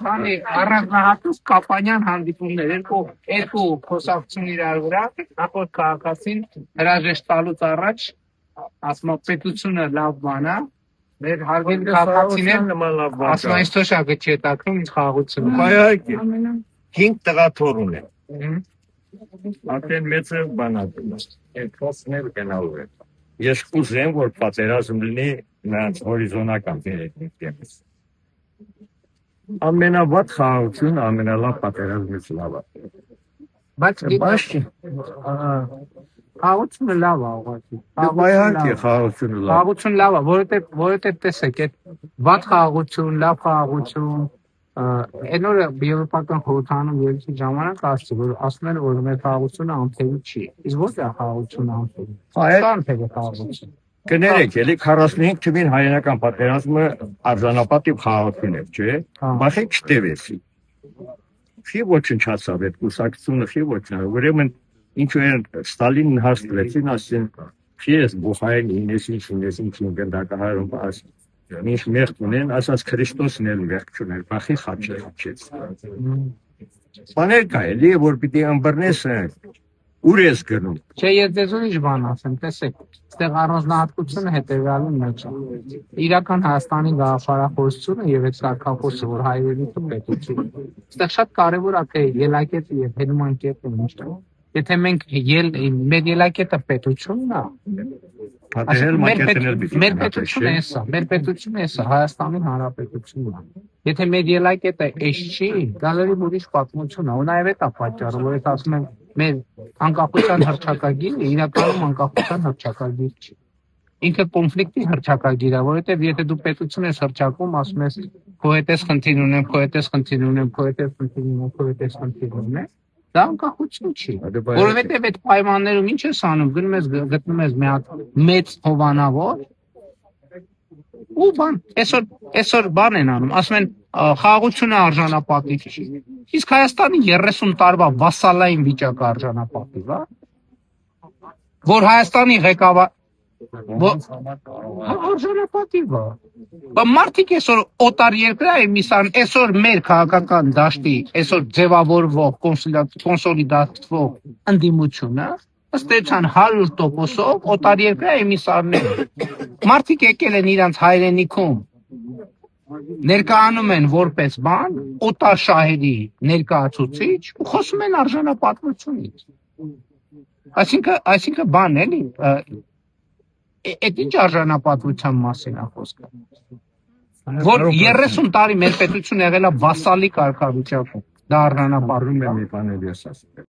Քանի առանձնահատուկ կապանյան հանդիպումներ, երկու խոսակցություն իրար վրա, նախորդ քաղաքացին հրաժեշտ տալուց առաջ ասում է պետությունը լավ բան է, մեր հարգելի քաղաքացիներ ասում են ստոշակը չի հետաքրում ինձ խաղաղությունը։ Հայահայք է, 5 տղա թոռ ունեն, արդեն մեծը բան է, այդ խոսքներ գնալու է։ Ես կուզեմ, որ պատերազմ լինի նրանց հորիզոնական վերևից։ Ամենավատ խաղաղություն, ամենալավ պատերազմից լավ է։ Բայց խաղաղությունը լավ է, ուղղակի։ Հայահայք է խաղաղությունը լավ։ Խաղաղություն լավ է, որովհետև տեսեք, այդ վատ խաղաղություն, լավ խաղաղություն, այն օրը եվրոպական խորհրդարանում ելույթի ժամանակ ասացի, որ ասում են, որ մեր խաղաղությունը անթերի չի։ Իսկ ո՞ր է խաղաղությունը անթերի։ Անթերի խաղաղություն։ Կներեք, էլի 45 թվին հայերենական պատերազմը արժանապատիվ խաղաղություն էր, չէ՞։ Բախի չտևեցի։ Չի ոչնչացավ այդ կուսակցությունը, չի ոչնչացավ։ Ուրեմն ինչու են Ստալինին հաստատվեցին, ասեն, չի ես բուխային 90-95 գնդակահարում ասում։ Ինչ մեղք ունեն, ասած Քրիստոսն էլ մեղք չուներ, բախի խաչեց։ Բաներ կա էլի, որ պիտի ըմբռնես ուր ես գնում։ Չէ, ես ձեզ ուրիշ բան ասեմ, տեսեք, այստեղ առանձնահատկությունը հետևյալի մեջ է։ Իրական Հայաստանի գաղափարախոսությունը եւ այդ սարքախոսը, որ հայերենի պետություն, այստեղ շատ կարեւոր է թե ելակետը եւ հենման կետը միշտ։ Եթե մենք մեր ելակետը պետությունն է, մեր պետությունը է սա, Հայաստանի Հանրապետությունն է։ Եթե մեր ելակետը էս չի, դա լրիվ ուրիշ պատմություն է, ու նաեւ այդ է պատճառը, որ ես ասում եմ մեր անկախության հռչակագիրը իրականում անկախության հռչակագիր չի։ Ինքը կոնֆլիկտի հռչակագիր է, որովհետև եթե դու պետություն ես հռչակում, ասում ես քո հետ ես խնդիր ունեմ, դա անկախություն չի։ Որովհետև այդ պայմաններում ինչ ես անում, գտնում ես մի հատ մեծ հովանավոր ու բան, այսօր բան են անում, ասում են խաղաղությունը արժանապատիվ չի։ Իսկ Հայաստանի 30 տարվա վասալային վիճակը արժանապատիվ է, որ Հայաստանի ղեկավար արժանապատիվ է։ Մարդիկ այսօր օտար երկրայ միսան, այսօր մեր քաղաքական դաշտի, այսօր ձևավորվող կոնսոլիդացվող ընդդիմությունը, ըստ էության 100%-ով օտար երկրայ էմիսարներ։ Մարդիկ եկել են իրանց հայրենիքում ներկայանում են որպես բան, օտար շահերի ներկայացուցիչ ու խոսում են արժանապատվությունից։ Այսինքն բան էլի, այդ ինչ արժանապատվության մասին է խոսքը։ Որ 30 տարի մեր պետություն եղել է վասալի կարգավիճակում, դա արժանապատվում է մի բաներ ես ասում։